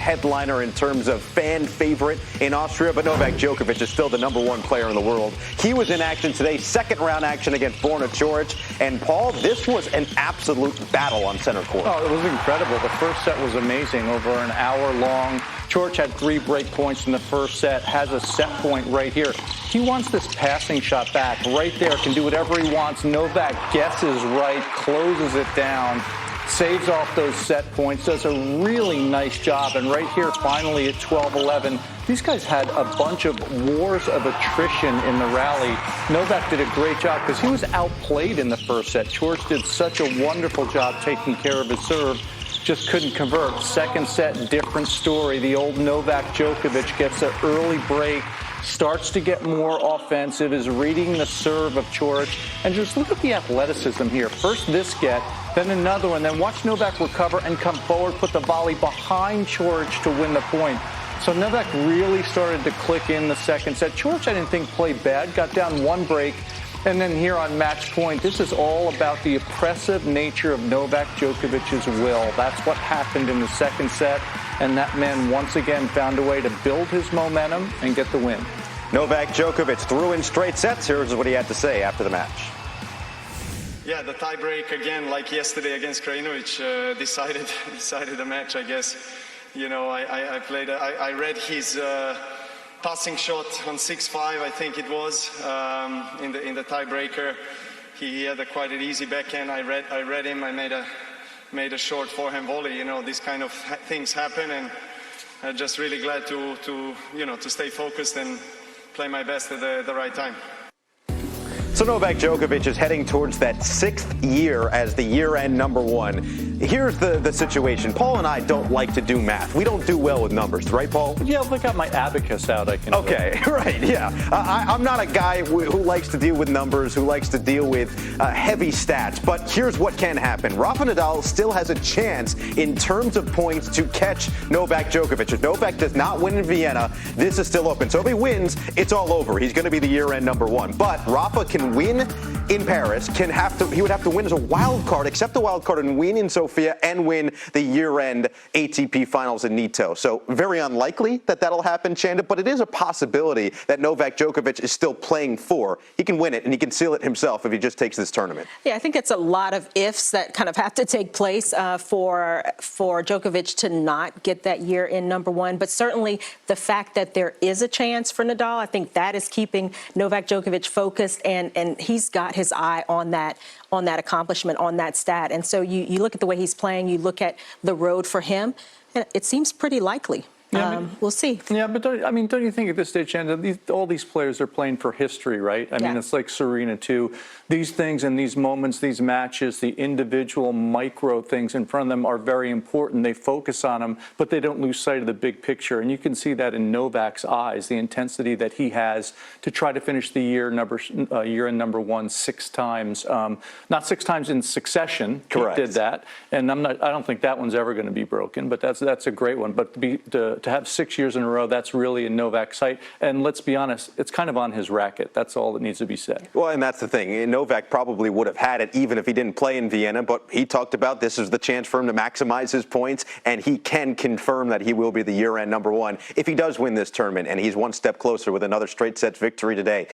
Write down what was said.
headliner in terms of fan favorite in Austria, but Novak Djokovic is still the #1 player in the world. He was in action today, second-round action against Borna Coric. And, Paul, this was an absolute battle on center court. Oh, it was incredible. The first set was amazing, over an hour long. Coric had 3 break points in the first set, has a set point right here. He wants this passing shot back right there, can do whatever he wants. Novak guesses right, closes it down, saves off those set points, does a really nice job. And right here, finally at 12-11, these guys had a bunch of wars of attrition in the rally. Novak did a great job because he was outplayed in the first set. Coric did such a wonderful job taking care of his serve, just couldn't convert. Second set, different story. The old Novak Djokovic gets an early break, starts to get more offensive, is reading the serve of Coric. And just look at the athleticism here. First this get, then another one, then watch Novak recover and come forward, put the volley behind Coric to win the point. So Novak really started to click in the second set. Coric, I didn't think, played bad, got down 1 break. And then here on match point, this is all about the oppressive nature of Novak Djokovic's will. That's what happened in the second set. And that man once again found a way to build his momentum and get the win. Novak Djokovic threw in straight sets. Here's what he had to say after the match. Yeah, the tiebreak again, like yesterday against Krajinovic, decided the match, I guess. You know, I read his passing shot on 6-5, I think it was, in the tiebreaker. He had quite an easy backhand. I read him. I made a short forehand volley. You know, these kind of things happen, and I'm just really glad to stay focused and play my best at the right time. So Novak Djokovic is heading towards that 6th year as the year-end #1. Here's the situation. Paul and I don't like to do math. We don't do well with numbers, right, Paul? Yeah, I got my abacus out. I can. Okay, right, yeah. I'm not a guy who likes to deal with numbers, who likes to deal with heavy stats. But here's what can happen. Rafa Nadal still has a chance in terms of points to catch Novak Djokovic. If Novak does not win in Vienna, this is still open. So if he wins, it's all over. He's going to be the year-end #1. But Rafa can win in Paris, he would have to win as a wild card, accept the wild card and win in Sofia and win the year-end ATP Finals in Nitto. So very unlikely that that'll happen, Chanda, but it is a possibility that Novak Djokovic is still playing for. He can win it and he can seal it himself if he just takes this tournament. Yeah, I think it's a lot of ifs that kind of have to take place for Djokovic to not get that year-end #1. But certainly the fact that there is a chance for Nadal, I think that is keeping Novak Djokovic focused, and he's got his eye on that accomplishment, on that stat. And so you look at the way he's playing, you look at the road for him, and it seems pretty likely. Yeah, we'll see. Yeah, but don't you think at this stage, Chanda, all these players are playing for history, right? I mean, it's like Serena, too. These things and these moments, these matches, the individual micro things in front of them are very important. They focus on them, but they don't lose sight of the big picture. And you can see that in Novak's eyes, the intensity that he has to try to finish the year-end #1 6 times. Not 6 times in succession. Correct. He did that. And I don't think that one's ever going to be broken, but that's a great one. But to have 6 years in a row, that's really in Novak's sight. And let's be honest, it's kind of on his racket. That's all that needs to be said. Well, and that's the thing. Novak probably would have had it even if he didn't play in Vienna, but he talked about this is the chance for him to maximize his points, and he can confirm that he will be the year-end #1 if he does win this tournament, and he's one step closer with another straight sets victory today.